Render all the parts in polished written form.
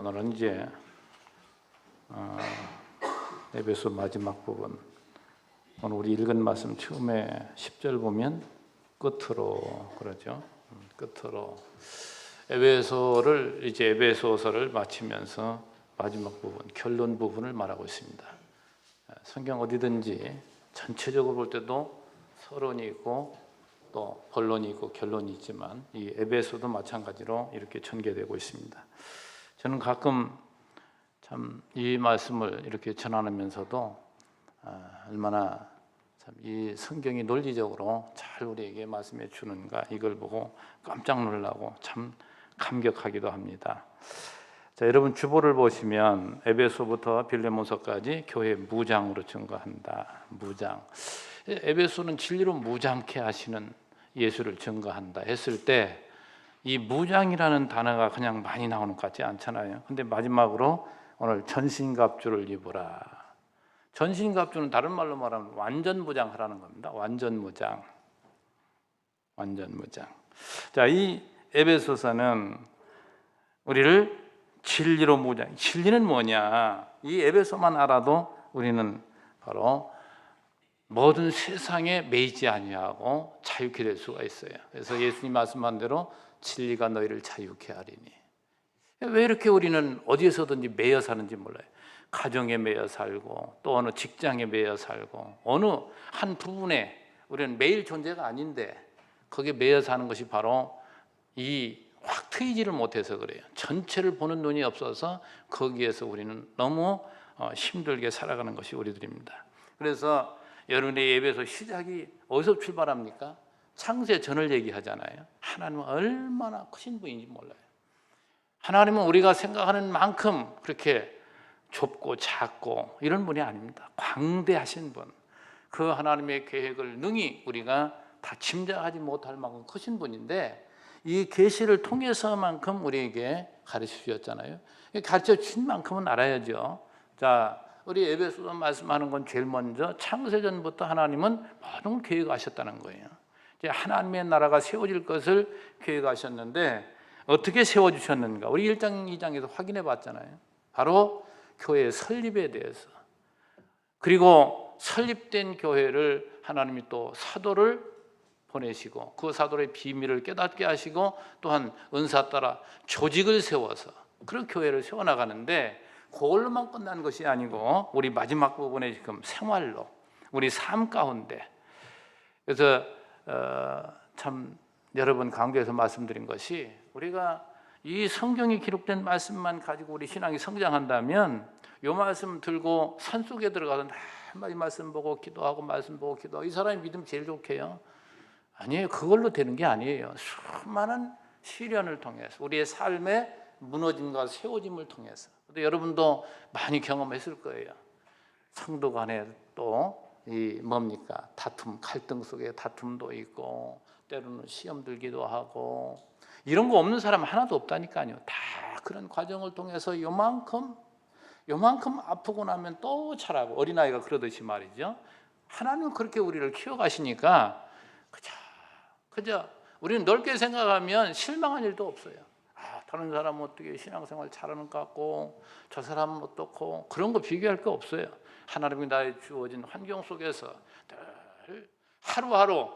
오늘은 이제 에베소 마지막 부분, 오늘 우리 읽은 말씀 처음에 10절 보면 끝으로 그러죠. 끝으로 에베소서를 마치면서 마지막 부분, 결론 부분을 말하고 있습니다. 성경 어디든지 전체적으로 볼 때도 서론이 있고 또 본론이 있고 결론이 있지만 이 에베소도 마찬가지로 이렇게 전개되고 있습니다. 저는 가끔 참 이 말씀을 이렇게 전하면서도 얼마나 참 이 성경이 논리적으로 잘 우리에게 말씀해 주는가, 이걸 보고 깜짝 놀라고 참 감격하기도 합니다. 자, 여러분 주보를 보시면 에베소부터 빌레몬서까지 교회 무장으로 증거한다. 무장. 에베소는 진리로 무장케 하시는 예수를 증거한다 했을 때 이 무장이라는 단어가 그냥 많이 나오는 것 같지 않잖아요. 근데 마지막으로 오늘 전신갑주를 입으라. 전신갑주는 다른 말로 말하면 완전 무장하라는 겁니다. 완전 무장. 완전 무장. 자, 이 에베소서는 우리를 진리로 무장. 진리는 뭐냐? 이 에베소만 알아도 우리는 바로 모든 세상에 매이지 아니하고 자유케 될 수가 있어요. 그래서 예수님 말씀한 대로 진리가 너희를 자유케 하리니. 왜 이렇게 우리는 어디에서든지 매여 사는지 몰라요. 가정에 매여 살고 또 어느 직장에 매여 살고 어느 한 부분에 우리는 매일 존재가 아닌데 거기에 매여 사는 것이 바로 이 확 트이지를 못해서 그래요. 전체를 보는 눈이 없어서 거기에서 우리는 너무 힘들게 살아가는 것이 우리들입니다. 그래서 여러분의 예배에서 시작이 어디서 출발합니까? 창세 전을 얘기하잖아요. 하나님은 얼마나 크신 분인지 몰라요. 하나님은 우리가 생각하는 만큼 그렇게 좁고 작고 이런 분이 아닙니다. 광대하신 분, 그 하나님의 계획을 능히 우리가 다 짐작하지 못할 만큼 크신 분인데 이 계시를 통해서만큼 우리에게 가르쳐 주셨잖아요. 가르쳐 주신 만큼은 알아야죠. 자, 우리 에베소서 말씀하는 건 제일 먼저 창세전부터 하나님은 모든 걸 계획하셨다는 거예요. 이제 하나님의 나라가 세워질 것을 계획하셨는데 어떻게 세워주셨는가? 우리 1장, 2장에서 확인해 봤잖아요. 바로 교회의 설립에 대해서. 그리고 설립된 교회를 하나님이 또 사도를 보내시고 그 사도의 비밀을 깨닫게 하시고 또한 은사 따라 조직을 세워서 그런 교회를 세워나가는데 그걸로만 끝난 것이 아니고 우리 마지막 부분에 지금 생활로 우리 삶 가운데. 그래서 참 여러분 강조해서 말씀드린 것이 우리가 이 성경이 기록된 말씀만 가지고 우리 신앙이 성장한다면 이 말씀 들고 산속에 들어가서 이 말씀 보고 기도하고 말씀 보고 기도하고 이 사람이 믿음 제일 좋게요. 아니에요. 그걸로 되는 게 아니에요. 수많은 시련을 통해서 우리의 삶의 무너짐과 세워짐을 통해서. 근데 여러분도 많이 경험했을 거예요. 성도 간에 또 이 뭡니까? 다툼, 갈등 속에 다툼도 있고 때로는 시험 들기도 하고 이런 거 없는 사람 하나도 없다니까요. 다 그런 과정을 통해서 요만큼 아프고 나면 또 잘하고 어린아이가 그러듯이 말이죠. 하나님은 그렇게 우리를 키워가시니까 그저 우리는 넓게 생각하면 실망한 일도 없어요. 다른 사람은 어떻게 신앙생활 잘하는 것 같고 저 사람은 어떻고 그런 거 비교할 거 없어요. 하나님이 나의 주어진 환경 속에서 늘 하루하루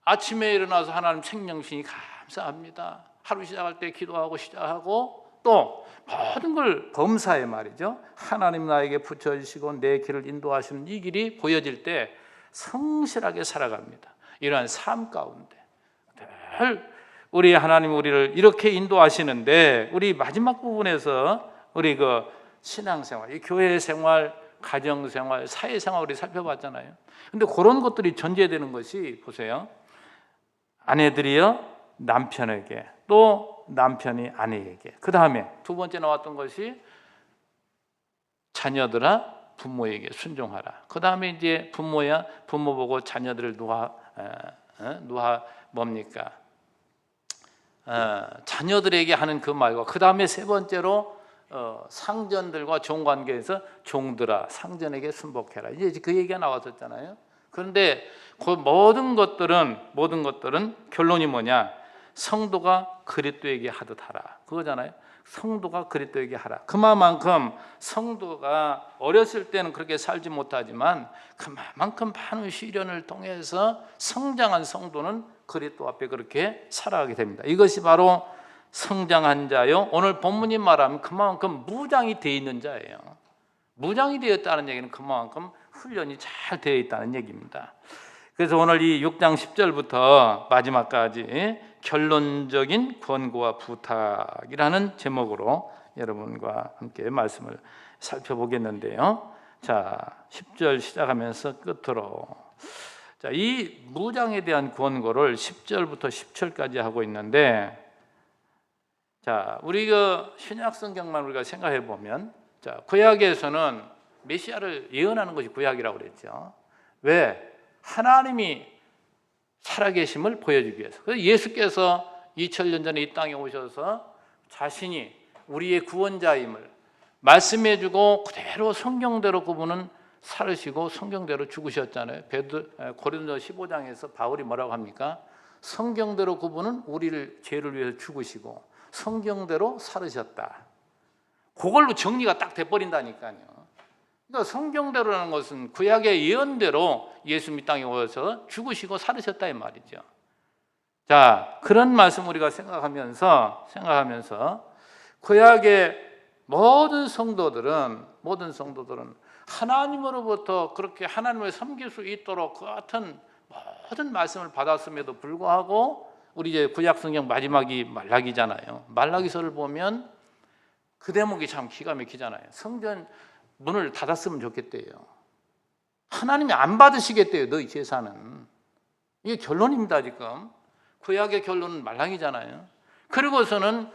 아침에 일어나서 하나님 생명신이 감사합니다. 하루 시작할 때 기도하고 시작하고 또 모든 걸 범사에 말이죠. 하나님 나에게 붙여주시고 내 길을 인도하시는 이 길이 보여질 때 성실하게 살아갑니다. 이러한 삶 가운데 늘 우리 하나님 우리를 이렇게 인도하시는데 우리 마지막 부분에서 우리 그 신앙생활, 이 교회 생활, 가정생활, 사회생활 우리 살펴봤잖아요. 근데 그런 것들이 전제되는 것이 보세요. 아내들이요 남편에게 또 남편이 아내에게 그 다음에 두 번째 나왔던 것이 자녀들아 부모에게 순종하라. 그 다음에 이제 부모야 부모 보고 자녀들을 뭡니까? 자녀들에게 하는 그 말과 그 다음에 세 번째로 상전들과 종관계에서 종들아 상전에게 순복해라. 이제 그 얘기가 나왔었잖아요. 그런데 그 모든 것들은 결론이 뭐냐? 성도가 그리스도에게 하듯 하라. 그거잖아요. 성도가 그리스도에게 하라. 그만큼 성도가 어렸을 때는 그렇게 살지 못하지만 그만큼 많은 시련을 통해서 성장한 성도는 그리스도 앞에 그렇게 살아가게 됩니다. 이것이 바로 성장한 자요, 오늘 본문이 말하면 그만큼 무장이 되어 있는 자예요. 무장이 되었다는 얘기는 그만큼 훈련이 잘 되어 있다는 얘기입니다. 그래서 오늘 이 6장 10절부터 마지막까지 결론적인 권고와 부탁이라는 제목으로 여러분과 함께 말씀을 살펴보겠는데요. 자, 10절 시작하면서 끝으로, 자, 이 무장에 대한 권고를 10절부터 10절까지 하고 있는데, 자, 우리 신약 성경만 우리가 생각해 보면, 자, 구약에서는 메시아를 예언하는 것이 구약이라고 그랬죠. 왜? 하나님이 살아계심을 보여주기 위해서. 그래서 예수께서 2000년 전에 이 땅에 오셔서 자신이 우리의 구원자임을 말씀해주고 그대로 성경대로 그분은 살으시고 성경대로 죽으셨잖아요. 고린도서 15장에서 바울이 뭐라고 합니까? 성경대로 그분은 우리를 죄를 위해서 죽으시고 성경대로 살으셨다. 그걸로 정리가 딱 돼버린다니까요. 그러니까 성경대로라는 것은 구약의 예언대로 예수님 이 땅에 오셔서 죽으시고 살으셨다 이 말이죠. 자, 그런 말씀 우리가 생각하면서 구약의 모든 성도들은 하나님으로부터 그렇게 하나님을 섬길 수 있도록 그 같은 모든 말씀을 받았음에도 불구하고, 우리 이제 구약 성경 마지막이 말라기잖아요. 말라기서를 보면 그 대목이 참 기가 막히잖아요. 성전 문을 닫았으면 좋겠대요. 하나님이 안 받으시겠대요, 너희 제사는. 이게 결론입니다. 지금 구약의 결론은 말랑이잖아요. 그리고서는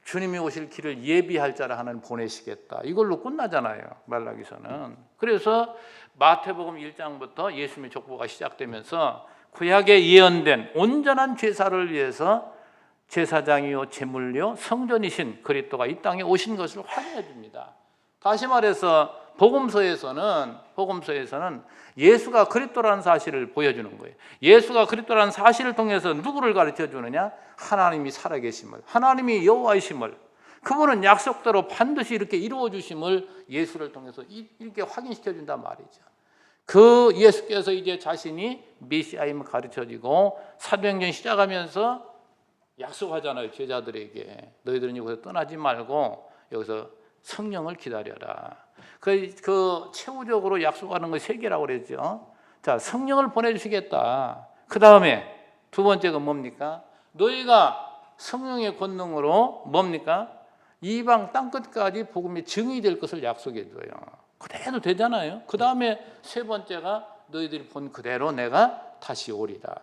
주님이 오실 길을 예비할 자를 하나님 보내시겠다, 이걸로 끝나잖아요, 말라기서는. 그래서 마태복음 1장부터 예수님의 족보가 시작되면서 구약에 예언된 온전한 제사를 위해서 제사장이요 제물요 성전이신 그리스도가 이 땅에 오신 것을 확인해 줍니다. 다시 말해서 복음서에서는 예수가 그리스도라는 사실을 보여주는 거예요. 예수가 그리스도라는 사실을 통해서 누구를 가르쳐 주느냐? 하나님이 살아계심을, 하나님이 여호와이심을, 그분은 약속대로 반드시 이렇게 이루어 주심을 예수를 통해서 이렇게 확인시켜 준단 말이죠. 그 예수께서 이제 자신이 메시아임을 가르쳐지고 사도행전 시작하면서 약속하잖아요, 제자들에게. 너희들은 여기서 떠나지 말고 여기서 성령을 기다려라. 그 최후적으로 약속하는 거 3개라고 그랬죠. 자, 성령을 보내주시겠다. 그 다음에 두 번째가 뭡니까? 너희가 성령의 권능으로 뭡니까? 이방 땅끝까지 복음의 증이 될 것을 약속해 줘요. 그래도 되잖아요. 그 다음에 세 번째가 너희들이 본 그대로 내가 다시 오리라.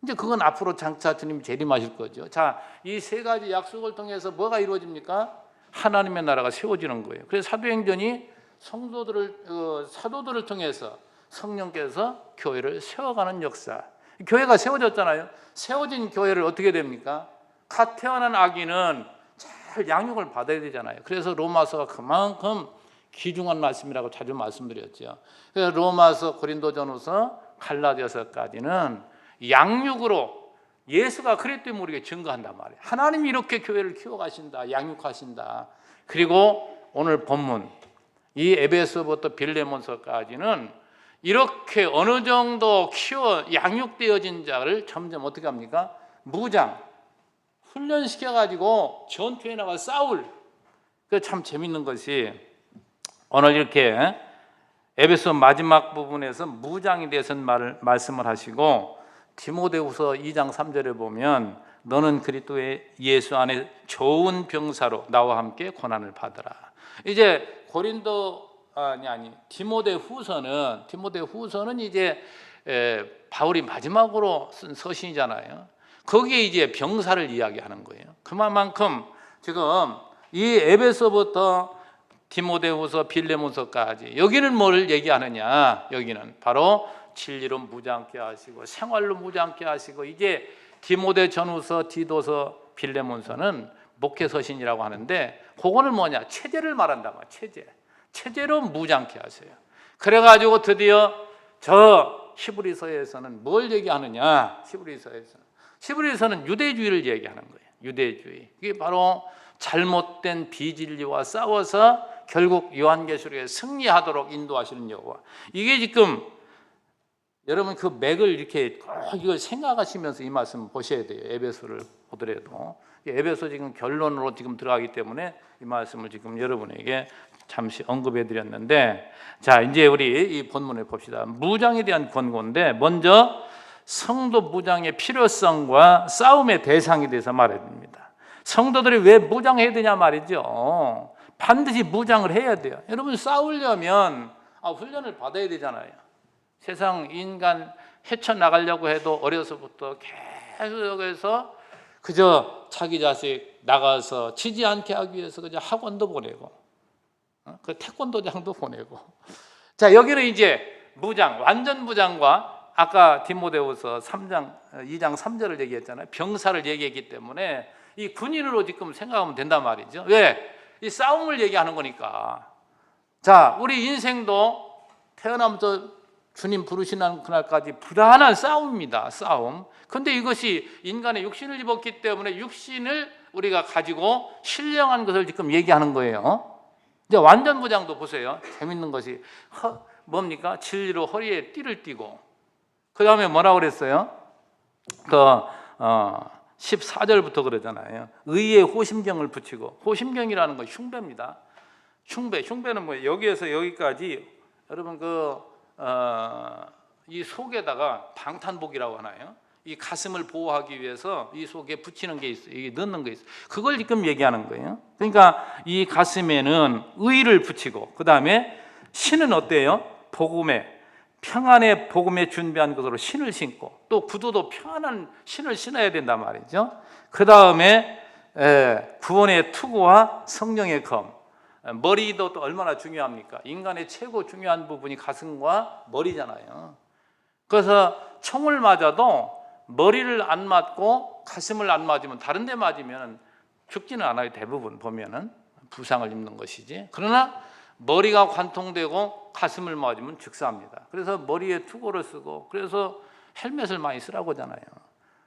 이제 그건 앞으로 장차 주님이 재림하실 거죠. 자, 이 3가지 약속을 통해서 뭐가 이루어집니까? 하나님의 나라가 세워지는 거예요. 그래서 사도행전이 사도들을 통해서 성령께서 교회를 세워가는 역사. 교회가 세워졌잖아요. 세워진 교회를 어떻게 됩니까? 갓 태어난 아기는 잘 양육을 받아야 되잖아요. 그래서 로마서가 그만큼 귀중한 말씀이라고 자주 말씀드렸죠. 그래서 로마서, 고린도전후서, 갈라디아서까지는 양육으로 예수가 그리스도임을 우리에게 증거한단 말이에요. 하나님이 이렇게 교회를 키워가신다, 양육하신다. 그리고 오늘 본문 이 에베소부터 빌레몬서까지는 이렇게 어느 정도 양육되어진 자를 점점 어떻게 합니까? 무장, 훈련시켜가지고 전투에 나가 싸울. 그 참 재밌는 것이 오늘 이렇게 에베소 마지막 부분에서 무장에 대해서 말씀을 하시고, 디모데후서 2장 3절에 보면 너는 그리스도의 예수 안에 좋은 병사로 나와 함께 고난을 받으라. 이제 디모데후서는 이제 바울이 마지막으로 쓴 서신이잖아요. 거기에 이제 병사를 이야기하는 거예요. 그만큼 지금 이 에베소부터 디모데후서, 빌레몬서까지 여기는 뭘 얘기하느냐? 여기는 바로 진리로 무장케 하시고 생활로 무장케 하시고, 이제 디모데전후서, 디도서, 빌레몬서는 목회서신이라고 하는데 그거는 뭐냐? 체제를 말한단 말이에요. 체제로 무장케 하세요. 그래가지고 드디어 저 히브리서에서는 뭘 얘기하느냐? 히브리서는 유대주의를 얘기하는 거예요. 유대주의. 이게 바로 잘못된 비진리와 싸워서 결국 요한계시록에 승리하도록 인도하시는 여호와. 이게 지금 여러분 그 맥을 이렇게 꼭 이걸 생각하시면서 이 말씀 보셔야 돼요. 에베소를 보더라도 에베소 지금 결론으로 지금 들어가기 때문에 이 말씀을 지금 여러분에게 잠시 언급해 드렸는데, 자 이제 우리 이 본문을 봅시다. 무장에 대한 권고인데 먼저 성도 무장의 필요성과 싸움의 대상에 대해서 말해야 됩니다. 성도들이 왜 무장해야 되냐 말이죠. 반드시 무장을 해야 돼요. 여러분 싸우려면 훈련을 받아야 되잖아요. 세상 인간 헤쳐나가려고 해도 어려서부터 계속해서 그저 자기 자식 나가서 치지 않게 하기 위해서 그저 학원도 보내고 그 태권도장도 보내고. 자 여기는 이제 무장, 완전 무장과 아까 디모데후서 2장 3절을 얘기했잖아요. 병사를 얘기했기 때문에 이 군인으로 지금 생각하면 된단 말이죠. 왜? 이 싸움을 얘기하는 거니까. 자 우리 인생도 태어나면서 주님 부르시는 그날까지 불안한 싸움입니다. 싸움. 근데 이것이 인간의 육신을 입었기 때문에 육신을 우리가 가지고 신령한 것을 지금 얘기하는 거예요. 이제 완전 무장도 보세요. 재밌는 것이 뭡니까? 진리로 허리에 띠를 띠고, 그 다음에 뭐라고 그랬어요? 14절부터 그러잖아요. 의의 호심경을 붙이고, 호심경이라는 건 흉배입니다. 흉배는 뭐예요? 여기에서 여기까지 여러분 이 속에다가 방탄복이라고 하나요? 이 가슴을 보호하기 위해서 이 속에 붙이는 게 있어요. 이게 넣는 게 있어요. 그걸 지금 얘기하는 거예요. 그러니까 이 가슴에는 의를 붙이고, 그 다음에 신은 어때요? 복음에, 평안의 복음에 준비한 것으로 신을 신고, 또 구두도 평안한 신을 신어야 된단 말이죠. 그 다음에 구원의 투구와 성령의 검. 머리도 또 얼마나 중요합니까? 인간의 최고 중요한 부분이 가슴과 머리잖아요. 그래서 총을 맞아도 머리를 안 맞고 가슴을 안 맞으면, 다른 데 맞으면 죽지는 않아요. 대부분 보면은 부상을 입는 것이지. 그러나 머리가 관통되고 가슴을 맞으면 즉사합니다. 그래서 머리에 투구를 쓰고, 그래서 헬멧을 많이 쓰라고 하잖아요.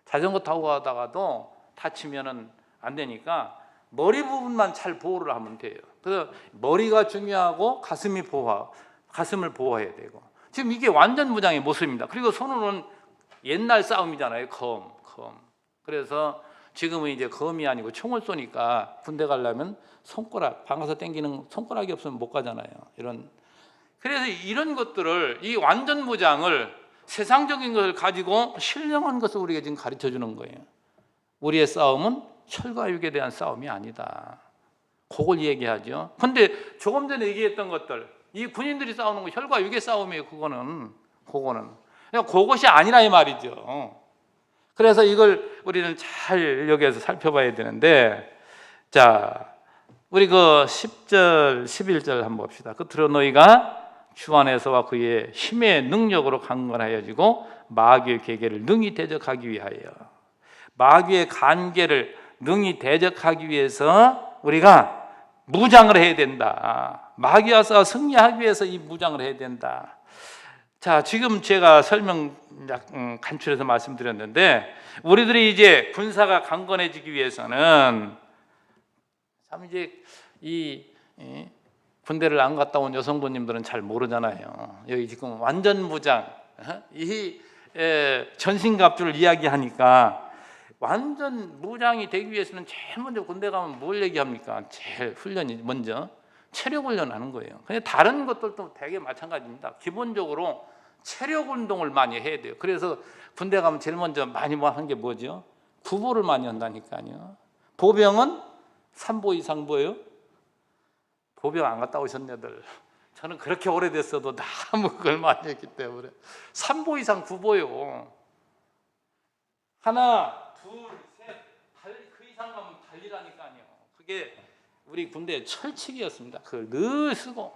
자전거 타고 가다가도 다치면은 안 되니까 머리 부분만 잘 보호를 하면 돼요. 그래서 머리가 중요하고 가슴을 보호해야 되고. 지금 이게 완전 무장의 모습입니다. 그리고 손으로는 옛날 싸움이잖아요. 검. 그래서 지금은 이제 검이 아니고 총을 쏘니까 군대 가려면 손가락, 방아서 당기는 손가락이 없으면 못 가잖아요. 그래서 이런 것들을, 이 완전 무장을, 세상적인 것을 가지고 신령한 것을 우리에게 지금 가르쳐 주는 거예요. 우리의 싸움은 혈과 육에 대한 싸움이 아니다. 그걸 얘기하죠. 근데 조금 전에 얘기했던 것들, 이 군인들이 싸우는 거 혈과 육의 싸움이에요. 그거는 그것이 아니라 이 말이죠. 그래서 이걸 우리는 잘 여기에서 살펴봐야 되는데, 자 우리 10절 11절 한번 봅시다. 끝으로 너희가 주 안에서와 그의 힘의 능력으로 강건하여지고 마귀의 계계를 능히 대적하기 위하여, 마귀의 간계를 능히 대적하기 위해서 우리가 무장을 해야 된다. 마귀와 싸워 승리하기 위해서 이 무장을 해야 된다. 자, 지금 제가 설명 간추려서 말씀드렸는데, 우리들이 이제 군사가 강건해지기 위해서는, 참 이제 이 군대를 안 갔다 온 여성분님들은 잘 모르잖아요. 여기 지금 완전 무장, 이 전신갑주를 이야기하니까, 완전 무장이 되기 위해서는 제일 먼저 군대 가면 뭘 얘기합니까? 제일 훈련이 먼저 체력 훈련하는 거예요. 근데 다른 것들도 되게 마찬가지입니다. 기본적으로 체력 운동을 많이 해야 돼요. 그래서 군대 가면 제일 먼저 많이 한 게 뭐죠? 구보를 많이 한다니까요. 보병은 3보 이상 보여요? 보병 안 갔다 오셨네들. 저는 그렇게 오래됐어도 너무 그걸 많이 했기 때문에 3보 이상 구보요. 하나, 둘, 셋, 그 이상 가면 달리라니까요. 그게 우리 군대의 철칙이었습니다. 그걸 늘 쓰고,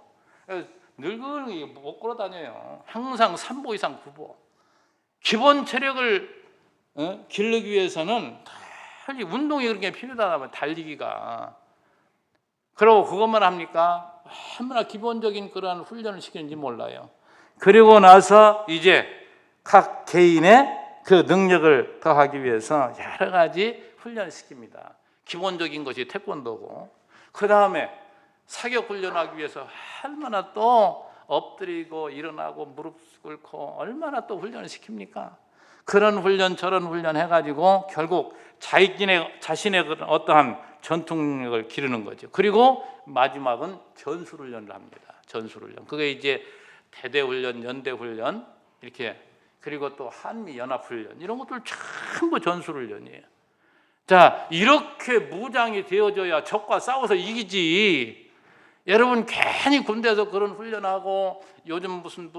늙은이 못 걸어 다녀요. 항상 3보 이상 구보. 기본 체력을 기르기 위해서는 달리 운동이 그렇게 필요하다면 달리기가. 그러고 그것만 합니까? 얼마나 기본적인 그런 훈련을 시키는지 몰라요. 그리고 나서 이제 각 개인의 그 능력을 더하기 위해서 여러 가지 훈련을 시킵니다. 기본적인 것이 태권도고, 그 다음에 사격 훈련하기 위해서 얼마나 또 엎드리고 일어나고 무릎 꿇고 얼마나 또 훈련을 시킵니까? 그런 훈련 저런 훈련 해가지고 결국 자신의 그런 어떠한 전투력을 기르는 거죠. 그리고 마지막은 전술훈련을 합니다. 전술훈련. 그게 이제 대대훈련, 연대훈련 이렇게, 그리고 또 한미연합훈련, 이런 것들 전부 전술훈련이에요. 자, 이렇게 무장이 되어져야 적과 싸워서 이기지. 여러분 괜히 군대에서 그런 훈련하고, 요즘 무슨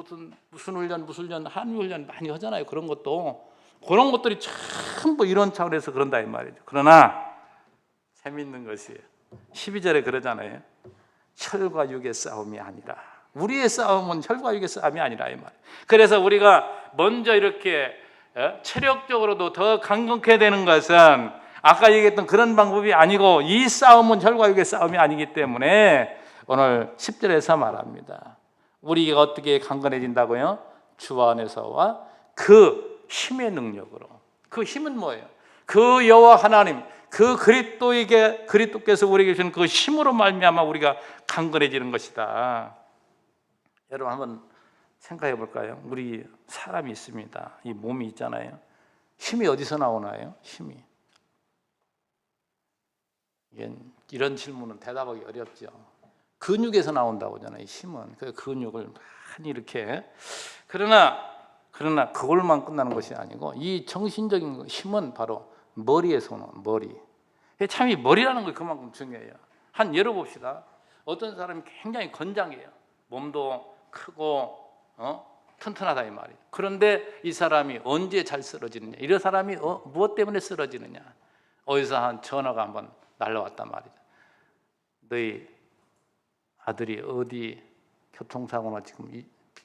훈련, 한미훈련 많이 하잖아요. 그런 것들이 전부 이런 차원에서 그런다 이 말이죠. 그러나 재미있는 것이 12절에 그러잖아요. 혈과 육의 싸움이 아니라, 우리의 싸움은 혈과 육의 싸움이 아니라 이 말. 그래서 우리가 먼저 이렇게 체력적으로도 더 강건해야 되는 것은 아까 얘기했던 그런 방법이 아니고, 이 싸움은 혈과 육의 싸움이 아니기 때문에 오늘 10절에서 말합니다. 우리가 어떻게 강건해진다고요? 주 안에서와 그 힘의 능력으로. 그 힘은 뭐예요? 그 여호와 하나님, 그 그리스도께서 우리에게 주신 그 힘으로 말미암아 우리가 강건해지는 것이다. 여러분 한번 생각해 볼까요? 우리 사람이 있습니다. 이 몸이 있잖아요. 힘이 어디서 나오나요? 힘이. 이런 질문은 대답하기 어렵죠. 근육에서 나온다고 하잖아요. 힘은 그 근육을 많이 이렇게. 그러나 그걸만 끝나는 것이 아니고, 이 정신적인 힘은 바로 머리에서 오는 머리. 참 이 머리라는 게 그만큼 중요해요. 한 열어봅시다. 어떤 사람이 굉장히 건장해요. 몸도 크고 튼튼하다 이 말이에요. 그런데 이 사람이 언제 잘 쓰러지느냐? 이런 사람이 무엇 때문에 쓰러지느냐? 어디서 한 전화가 한번 날라왔단 말이죠. 너희 아들이 어디 교통사고나 지금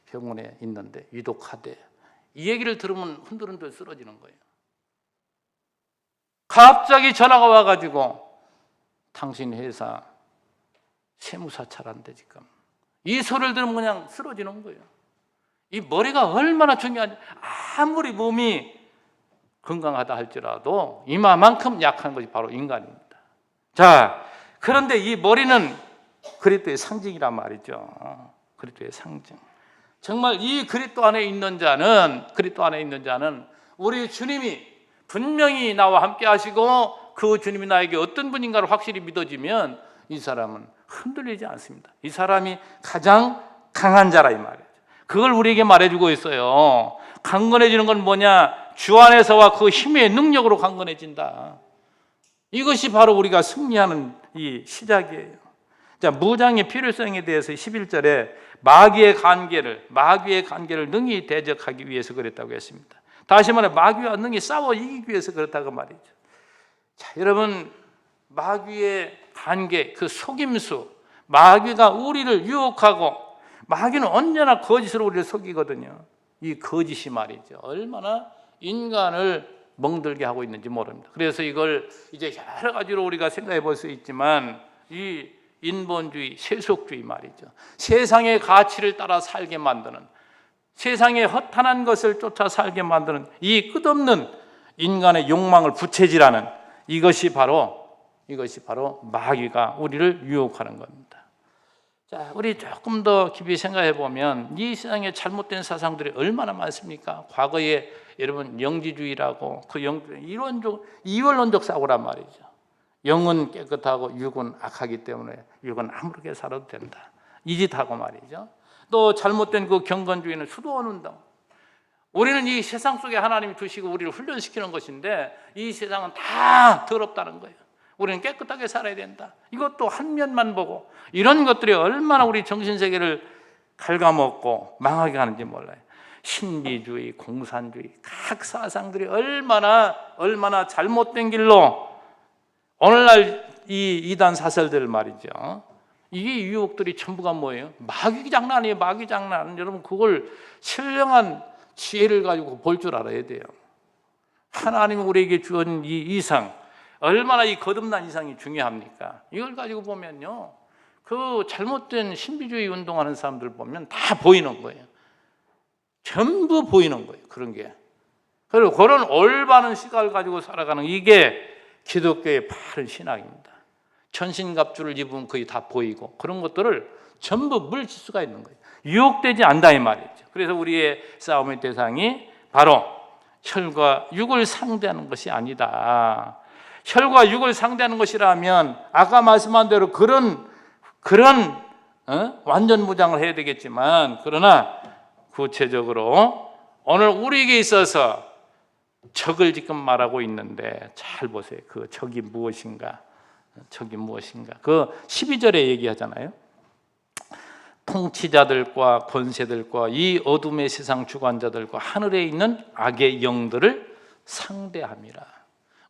병원에 있는데 위독하대. 이 얘기를 들으면 흔들흔들 쓰러지는 거예요. 갑자기 전화가 와가지고 당신 회사 세무사 차란데 지금. 이 소리를 들으면 그냥 쓰러지는 거예요. 이 머리가 얼마나 중요한지. 아무리 몸이 건강하다 할지라도 이만큼 약한 것이 바로 인간입니다. 자, 그런데 이 머리는 그리스도의 상징이란 말이죠. 그리스도의 상징. 정말 이 그리스도 안에 있는 자는 우리 주님이 분명히 나와 함께 하시고, 그 주님이 나에게 어떤 분인가를 확실히 믿어지면 이 사람은 흔들리지 않습니다. 이 사람이 가장 강한 자라 이 말이죠. 그걸 우리에게 말해주고 있어요. 강건해지는 건 뭐냐? 주 안에서와 그 힘의 능력으로 강건해진다. 이것이 바로 우리가 승리하는 이 시작이에요. 자, 무장의 필요성에 대해서 11절에 마귀의 관계를 능히 대적하기 위해서 그랬다고 했습니다. 다시 말해 마귀와 능히 싸워 이기기 위해서 그렇다고 말이죠. 자, 여러분, 마귀의 관계, 그 속임수, 마귀가 우리를 유혹하고, 마귀는 언제나 거짓으로 우리를 속이거든요. 이 거짓이 말이죠, 얼마나 인간을 멍들게 하고 있는지 모릅니다. 그래서 이걸 이제 여러 가지로 우리가 생각해 볼 수 있지만, 이 인본주의, 세속주의 말이죠. 세상의 가치를 따라 살게 만드는, 세상의 허탄한 것을 쫓아 살게 만드는 이 끝없는 인간의 욕망을 부채질하는 이것이 바로 마귀가 우리를 유혹하는 겁니다. 자, 우리 조금 더 깊이 생각해 보면 이 세상에 잘못된 사상들이 얼마나 많습니까? 과거에 여러분 영지주의라고, 그 이원론적 사고란 말이죠. 영은 깨끗하고 육은 악하기 때문에 육은 아무렇게 살아도 된다, 이 짓하고 말이죠. 또 잘못된 그 경건주의는 수도원 운동. 우리는 이 세상 속에 하나님이 두시고 우리를 훈련시키는 것인데, 이 세상은 다 더럽다는 거예요. 우리는 깨끗하게 살아야 된다. 이것도 한 면만 보고, 이런 것들이 얼마나 우리 정신세계를 갉아먹고 망하게 하는지 몰라요. 신비주의, 공산주의, 각 사상들이 얼마나 잘못된 길로, 오늘날 이 이단 사설들 말이죠, 이 유혹들이 전부가 뭐예요? 마귀 장난 아니에요. 마귀 장난. 여러분, 그걸 신령한 지혜를 가지고 볼 줄 알아야 돼요. 하나님이 우리에게 주신 이 이상, 얼마나 이 거듭난 이상이 중요합니까? 이걸 가지고 보면요, 그 잘못된 신비주의 운동하는 사람들 보면 다 보이는 거예요. 전부 보이는 거예요, 그런 게. 그리고 그런 올바른 시각을 가지고 살아가는, 이게 기독교의 바른 신앙입니다. 천신갑주를 입으면 거의 다 보이고 그런 것들을 전부 물질 수가 있는 거예요. 유혹되지 않다 이 말이죠. 그래서 우리의 싸움의 대상이 바로 혈과 육을 상대하는 것이 아니다. 혈과 육을 상대하는 것이라면 아까 말씀한 대로 그런 완전 무장을 해야 되겠지만, 그러나 구체적으로 오늘 우리에게 있어서 적을 지금 말하고 있는데 잘 보세요. 그 적이 무엇인가? 적이 무엇인가? 그 12절에 얘기하잖아요. 통치자들과 권세들과 이 어둠의 세상 주관자들과 하늘에 있는 악의 영들을 상대함이라.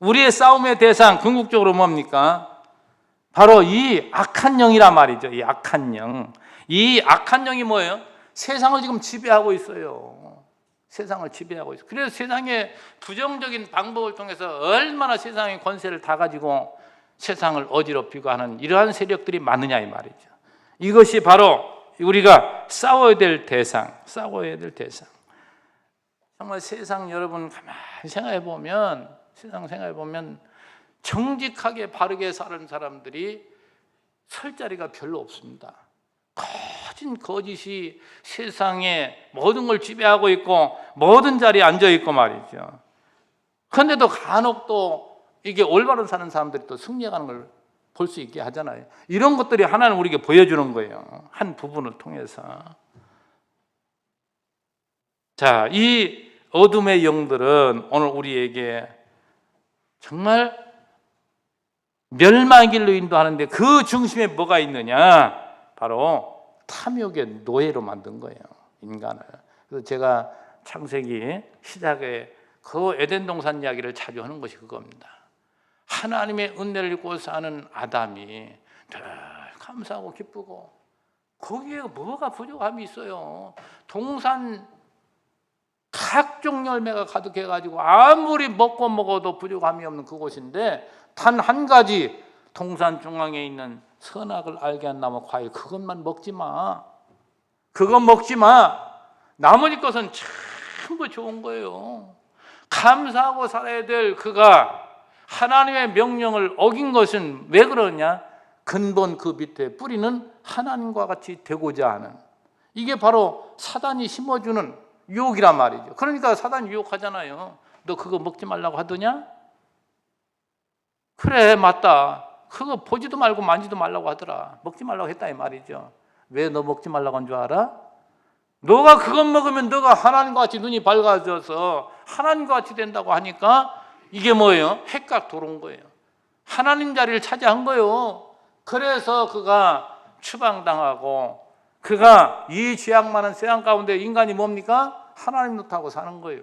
우리의 싸움의 대상 궁극적으로 뭡니까? 바로 이 악한 영이란 말이죠. 이 악한 영. 이 악한 영이 뭐예요? 세상을 지금 지배하고 있어요. 세상을 지배하고 있어요. 그래서 세상의 부정적인 방법을 통해서 얼마나 세상의 권세를 다 가지고 세상을 어지럽히고 하는 이러한 세력들이 많으냐 이 말이죠. 이것이 바로 우리가 싸워야 될 대상, 싸워야 될 대상. 정말 세상 여러분 가만히 생각해 보면, 세상 생각해 보면 정직하게 바르게 사는 사람들이 설 자리가 별로 없습니다. 거진 거짓이 세상에 모든 걸 지배하고 있고 모든 자리에 앉아 있고 말이죠. 그런데도 간혹 또 이게 올바른 사는 사람들이 또 승리해가는 걸 볼 수 있게 하잖아요. 이런 것들이 하나는 우리에게 보여주는 거예요. 한 부분을 통해서. 자, 이 어둠의 영들은 오늘 우리에게 정말 멸망의 길로 인도하는데 그 중심에 뭐가 있느냐? 바로 탐욕의 노예로 만든 거예요, 인간을. 그래서 제가 창세기 시작에 그 에덴 동산 이야기를 자주 하는 것이 그겁니다. 하나님의 은혜를 입고 사는 아담이 늘 감사하고 기쁘고 거기에 뭐가 부족함이 있어요. 동산 각종 열매가 가득해가지고 아무리 먹고 먹어도 부족함이 없는 그곳인데 단 한 가지 동산 중앙에 있는 선악을 알게 한 나무 과일, 그것만 먹지 마. 그건 먹지 마. 나머지 것은 전부 좋은 거예요. 감사하고 살아야 될 그가 하나님의 명령을 어긴 것은 왜 그러냐? 근본 그 밑에 뿌리는 하나님과 같이 되고자 하는, 이게 바로 사단이 심어주는 유혹이란 말이죠. 그러니까 사단이 유혹하잖아요. 너 그거 먹지 말라고 하더냐? 그래, 맞다. 그거 보지도 말고 만지도 말라고 하더라. 먹지 말라고 했다 이 말이죠. 왜 너 먹지 말라고 한 줄 알아? 너가 그것 먹으면 너가 하나님과 같이 눈이 밝아져서 하나님과 같이 된다고 하니까 이게 뭐예요? 핵각 돌아온 거예요. 하나님 자리를 차지한 거예요. 그래서 그가 추방당하고 그가 이 죄악 많은 세상 가운데 인간이 뭡니까? 하나님 노릇하고 사는 거예요.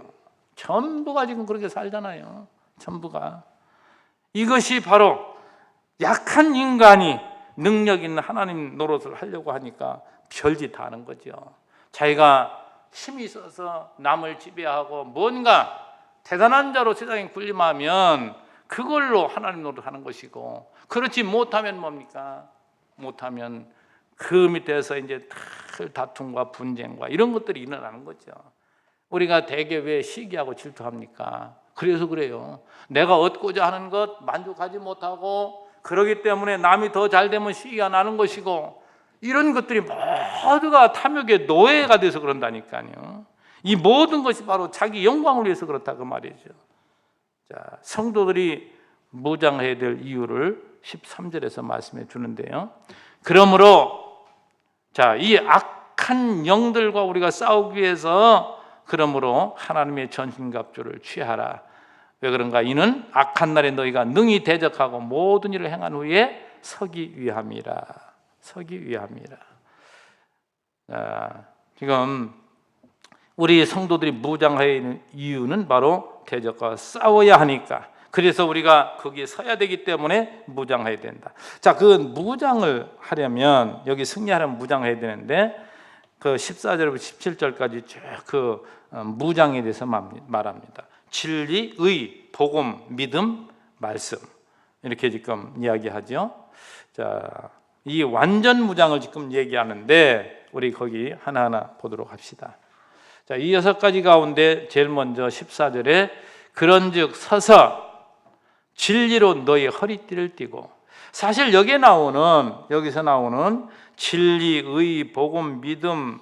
전부가 지금 그렇게 살잖아요. 전부가. 이것이 바로 약한 인간이 능력 있는 하나님 노릇을 하려고 하니까 별짓 다 하는 거죠. 자기가 힘이 있어서 남을 지배하고 뭔가 대단한 자로 세상에 군림하면 그걸로 하나님 노릇하는 것이고, 그렇지 못하면 뭡니까? 못하면 그 밑에서 이제 다툼과 분쟁과 이런 것들이 일어나는 거죠. 우리가 대개 왜 시기하고 질투합니까? 그래서 그래요. 내가 얻고자 하는 것 만족하지 못하고 그러기 때문에 남이 더 잘 되면 시기가 나는 것이고, 이런 것들이 모두가 탐욕의 노예가 돼서 그런다니까요. 이 모든 것이 바로 자기 영광을 위해서 그렇다 그 말이죠. 자, 성도들이 무장해야 될 이유를 13절에서 말씀해 주는데요. 그러므로 자, 이 악한 영들과 우리가 싸우기 위해서 그러므로 하나님의 전신갑주를 취하라. 왜 그런가? 이는 악한 날에 너희가 능히 대적하고 모든 일을 행한 후에 서기 위함이라. 서기 위함이라. 자, 지금 우리 성도들이 무장해야 하는 이유는 바로 대적과 싸워야 하니까, 그래서 우리가 거기에 서야 되기 때문에 무장해야 된다. 자, 그 무장을 하려면 여기 승리하려면 무장해야 되는데 그 14절부터 17절까지 쭉 그 무장에 대해서 말합니다. 진리, 의, 복음, 믿음, 말씀, 이렇게 지금 이야기하죠. 자, 이 완전 무장을 지금 얘기하는데 우리 거기 하나하나 보도록 합시다. 자, 이 6가지 가운데 제일 먼저 14절에 그런즉 서서 진리로 너희 허리띠를 띠고. 사실 여기서 나오는 진리, 의, 복음, 믿음,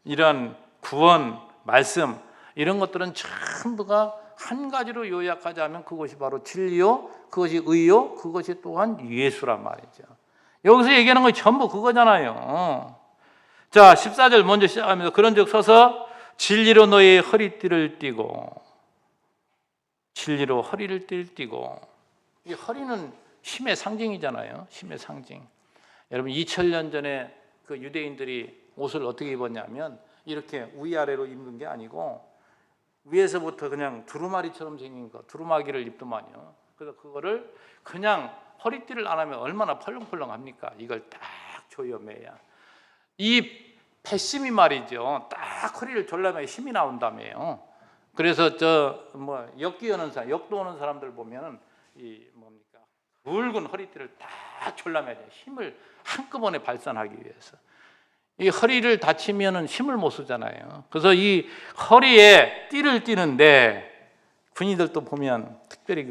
이런 구원, 말씀, 이런 것들은 전부가 한 가지로 요약하자면 그것이 바로 진리요, 그것이 의요, 그것이 또한 예수란 말이죠. 여기서 얘기하는 것이 전부 그거잖아요. 자, 14절 먼저 시작하면서 그런즉 서서 진리로 너의 허리띠를 띠고. 진리로 허리를 띠고. 이 허리는 힘의 상징이잖아요. 힘의 상징. 여러분 2000년 전에 그 유대인들이 옷을 어떻게 입었냐면 이렇게 위아래로 입는 게 아니고 위에서부터 그냥 두루마리처럼 생긴 거, 두루마기를 입더만요. 그래서 그거를 그냥 허리띠를 안 하면 얼마나 펄렁펄렁합니까? 이걸 딱 조여매야. 이 패심이 말이죠. 딱 허리를 졸라매야 힘이 나온다며요. 그래서 역기 오는 사람, 역도 오는 사람들 보면은 굵은 허리띠를 딱 졸라매야 돼. 힘을 한꺼번에 발산하기 위해서. 이 허리를 다치면은 힘을 못 쓰잖아요. 그래서 이 허리에 띠를 띠는데 군인들도 보면 특별히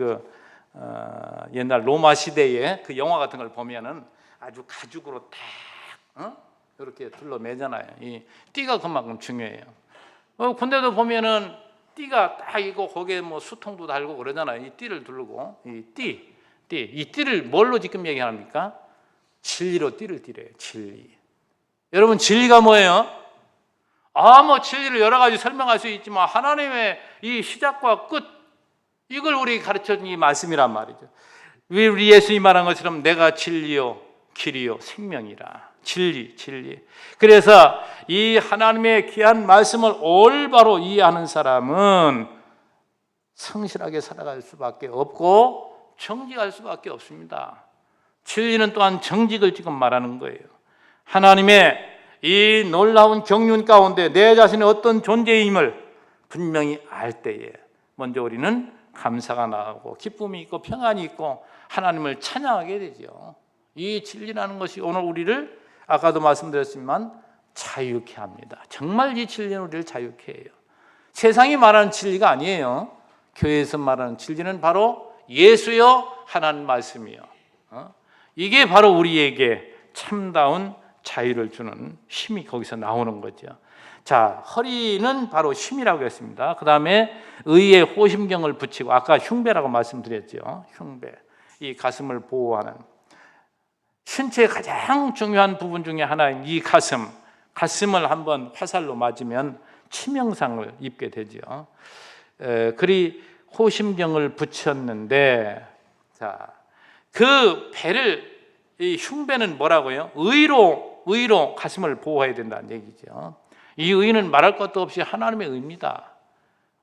옛날 로마 시대에 그 영화 같은 걸 보면은 아주 가죽으로 딱 이렇게 둘러매잖아요. 이 띠가 그만큼 중요해요. 군대도 보면은 띠가 딱 있고 거기에 수통도 달고 그러잖아요. 이 띠를 두르고 이 띠를 뭘로 지금 얘기합니까? 진리로 띠를 띠래요. 진리. 여러분 진리가 뭐예요? 진리를 여러 가지 설명할 수 있지만 하나님의 이 시작과 끝, 이걸 우리 가르쳐준 이 말씀이란 말이죠. 우리 예수님이 말한 것처럼 내가 진리요 길이요 생명이라. 진리. 그래서 이 하나님의 귀한 말씀을 올바로 이해하는 사람은 성실하게 살아갈 수밖에 없고 정직할 수밖에 없습니다. 진리는 또한 정직을 지금 말하는 거예요. 하나님의 이 놀라운 경륜 가운데 내 자신이 어떤 존재임을 분명히 알 때에 먼저 우리는 감사가 나오고 기쁨이 있고 평안이 있고 하나님을 찬양하게 되죠. 이 진리라는 것이 오늘 우리를 아까도 말씀드렸지만 자유케 합니다. 정말 이 진리는 우리를 자유케 해요. 세상이 말하는 진리가 아니에요. 교회에서 말하는 진리는 바로 예수요 하나님 말씀이요. 이게 바로 우리에게 참다운 자유를 주는 힘이 거기서 나오는 거죠. 자, 허리는 바로 힘이라고 했습니다. 그 다음에 의의 호심경을 붙이고, 아까 흉배라고 말씀드렸죠. 흉배, 이 가슴을 보호하는 신체의 가장 중요한 부분 중에 하나인 이 가슴을 한번 화살로 맞으면 치명상을 입게 되죠. 그리 호심경을 붙였는데, 자, 그 배를, 이 흉배는 뭐라고요? 의로 가슴을 보호해야 된다는 얘기죠. 이 의는 말할 것도 없이 하나님의 의입니다.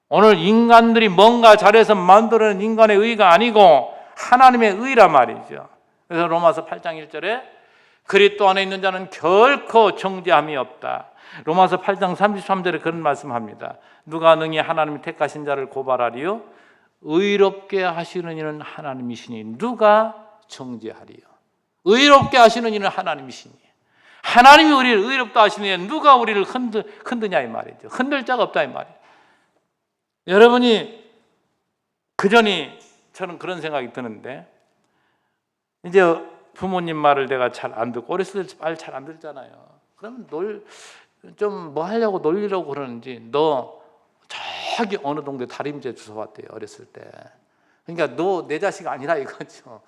오늘 인간들이 뭔가 잘해서 만들어낸 인간의 의가 아니고 하나님의 의란 말이죠. 그래서 로마서 8장 1절에 그리스도 안에 있는 자는 결코 정죄함이 없다. 로마서 8장 33절에 그런 말씀합니다. 누가 능히 하나님이 택하신 자를 고발하리요? 의롭게 하시는 이는 하나님이시니 누가 정죄하리요? 의롭게 하시는 이는 하나님이시니, 하나님이 우리를 의롭다 하시니 누가 우리를 흔드냐 이 말이죠. 흔들 자가 없다 이 말이에요. 여러분이 그전이 저는 그런 생각이 드는데, 이제 부모님 말을 내가 잘 안 듣고, 어렸을 때 말 잘 안 듣잖아요. 그러면 좀 뭐 하려고 놀리려고 그러는지, 너 저기 어느 동네 다림제 주워 왔대요, 어렸을 때. 그러니까 너 내 자식 아니라 이거죠.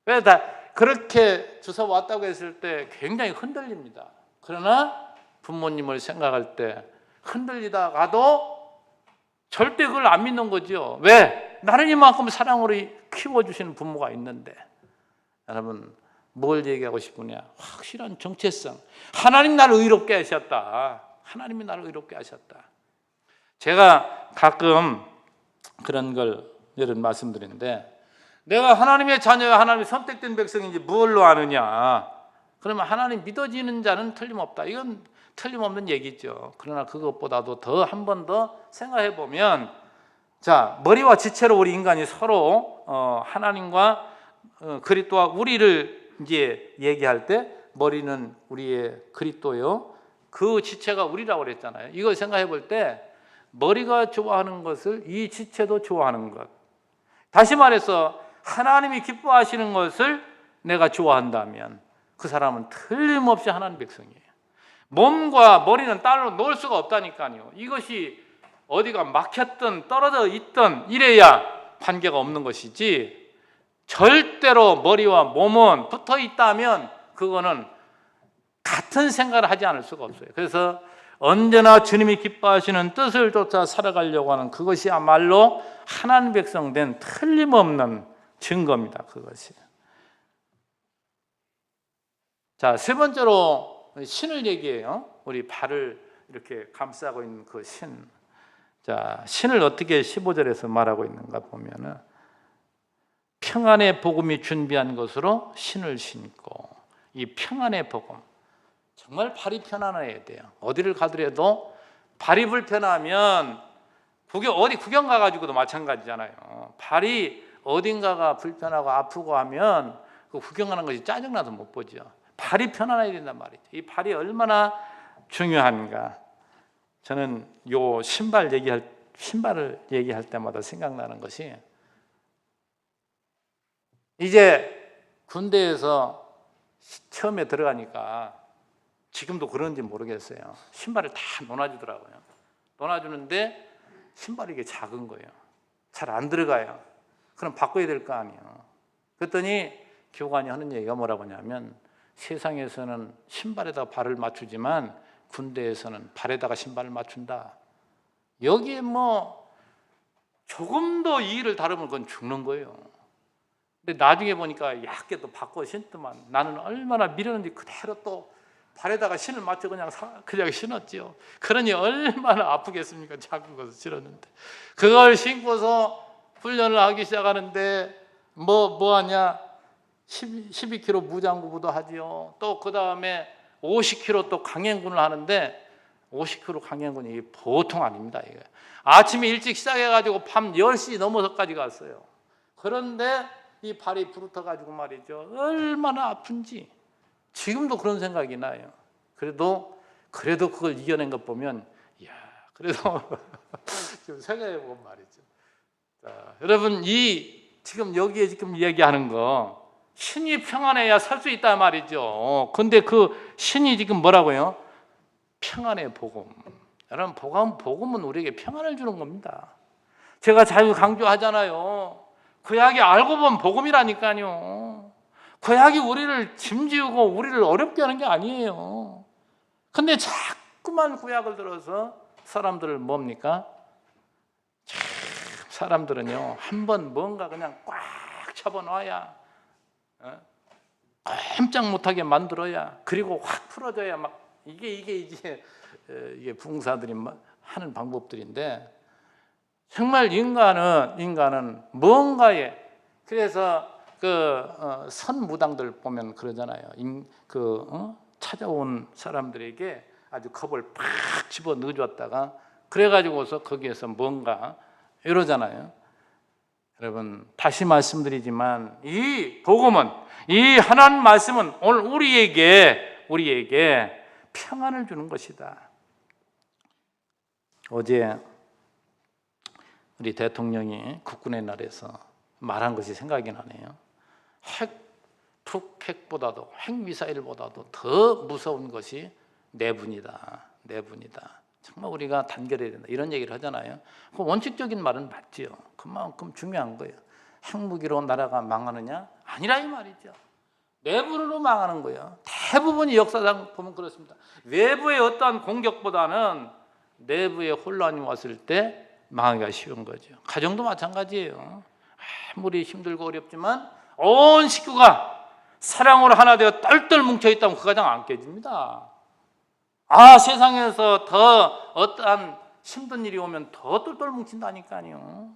왜 다 그렇게 주워 왔다고 했을 때 굉장히 흔들립니다. 그러나 부모님을 생각할 때 흔들리다가도 절대 그걸 안 믿는 거죠. 왜? 나는 이만큼 사랑으로 키워주시는 부모가 있는데. 여러분, 뭘 얘기하고 싶으냐? 확실한 정체성. 하나님 나를 의롭게 하셨다. 하나님이 나를 의롭게 하셨다. 제가 가끔 그런 걸 여러분 말씀드리는데, 내가 하나님의 자녀야 하나님의 선택된 백성인지 뭘로 아느냐? 그러면 하나님 믿어지는 자는 틀림없다. 이건 틀림없는 얘기죠. 그러나 그것보다도 더 한 번 더 생각해 보면, 자, 머리와 지체로 우리 인간이 서로 하나님과 그리스도와 우리를 이제 얘기할 때, 머리는 우리의 그리스도요, 그 지체가 우리라고 그랬잖아요. 이걸 생각해 볼 때 머리가 좋아하는 것을 이 지체도 좋아하는 것. 다시 말해서 하나님이 기뻐하시는 것을 내가 좋아한다면 그 사람은 틀림없이 하나님 백성이에요. 몸과 머리는 따로 놓을 수가 없다니까요. 이것이 어디가 막혔든 떨어져 있든 이래야 관계가 없는 것이지, 절대로 머리와 몸은 붙어 있다면 그거는 같은 생각을 하지 않을 수가 없어요. 그래서 언제나 주님이 기뻐하시는 뜻을 쫓아 살아가려고 하는 그것이야말로 하나님 백성 된 틀림없는 증거입니다. 그것이. 자, 세 번째로 신을 얘기해요. 우리 발을 이렇게 감싸고 있는 그 신. 자, 신을 어떻게 15절에서 말하고 있는가 보면은, 평안의 복음이 준비한 것으로 신을 신고. 이 평안의 복음, 정말 발이 편안해야 돼요. 어디를 가더라도 발이 불편하면 어디 구경 가가지고도 마찬가지잖아요. 발이 어딘가가 불편하고 아프고 하면 그 구경하는 것이 짜증나서 못 보죠. 발이 편안해야 된단 말이죠. 이 발이 얼마나 중요한가. 저는 요 신발을 얘기할 때마다 생각나는 것이, 이제 군대에서 처음에 들어가니까, 지금도 그런지 모르겠어요, 신발을 다 놓아주더라고요. 놓아주는데 신발이 이게 작은 거예요. 잘 안 들어가요. 그럼 바꿔야 될 거 아니에요. 그랬더니 교관이 하는 얘기가 뭐라고 하냐면, 세상에서는 신발에다 발을 맞추지만 군대에서는 발에다가 신발을 맞춘다. 여기에 뭐 조금 더 이 일을 다루면 그건 죽는 거예요. 근데 나중에 보니까 얇게 또 바꿔 신더만, 나는 얼마나 미련한지 그대로 또 발에다가 신을 맞춰 그냥 신었죠. 그러니 얼마나 아프겠습니까? 작은 것을 신었는데. 그걸 신고서 훈련을 하기 시작하는데 뭐 하냐? 12km 무장구부도 하지요. 또 그 다음에 50km 또 강행군을 하는데, 50km 강행군이 보통 아닙니다. 이게. 아침에 일찍 시작해가지고 밤 10시 넘어서까지 갔어요. 그런데 이 발이 부르터가지고 말이죠, 얼마나 아픈지 지금도 그런 생각이 나요. 그래도 그걸 이겨낸 것 보면, 이야, 그래도 지금 생각해보면 말이죠. 자, 여러분, 지금 여기에 지금 얘기하는 거, 신이 평안해야 살 수 있단 말이죠. 근데 그 신이 지금 뭐라고요? 평안의 복음. 여러분, 복음은 우리에게 평안을 주는 겁니다. 제가 자주 강조하잖아요. 구약이 알고 보면 복음이라니까요. 구약이 우리를 짐지우고 우리를 어렵게 하는 게 아니에요. 근데 자꾸만 구약을 들어서 사람들을 뭡니까? 참, 사람들은요, 한번 뭔가 그냥 꽉 잡아놔야, 꼼짝 못하게 만들어야, 그리고 확 풀어줘야 막, 이게 붕사들이 하는 방법들인데, 정말 인간은 뭔가에, 그래서 선무당들 보면 그러잖아요. 찾아온 사람들에게 아주 겁을 팍 집어 넣어줬다가 그래가지고서 거기에서 뭔가 이러잖아요. 여러분, 다시 말씀드리지만 이 복음은, 이 하나님 말씀은 오늘 우리에게 평안을 주는 것이다. 어제 우리 대통령이 국군의 날에서 말한 것이 생각이 나네요. 북핵보다도, 핵미사일보다도 더 무서운 것이 내분이다. 정말 우리가 단결해야 된다. 이런 얘기를 하잖아요. 그 원칙적인 말은 맞지요. 그만큼 중요한 거예요. 핵무기로 나라가 망하느냐? 아니라 이 말이죠. 내부로 망하는 거예요. 대부분이 역사상 보면 그렇습니다. 외부의 어떠한 공격보다는 내부에 혼란이 왔을 때 망하기가 쉬운 거죠. 가정도 마찬가지예요. 아무리 힘들고 어렵지만 온 식구가 사랑으로 하나 되어 똘똘 뭉쳐있다면 그 가정 안 깨집니다. 세상에서 더 어떠한 힘든 일이 오면 더 똘똘 뭉친다니까요.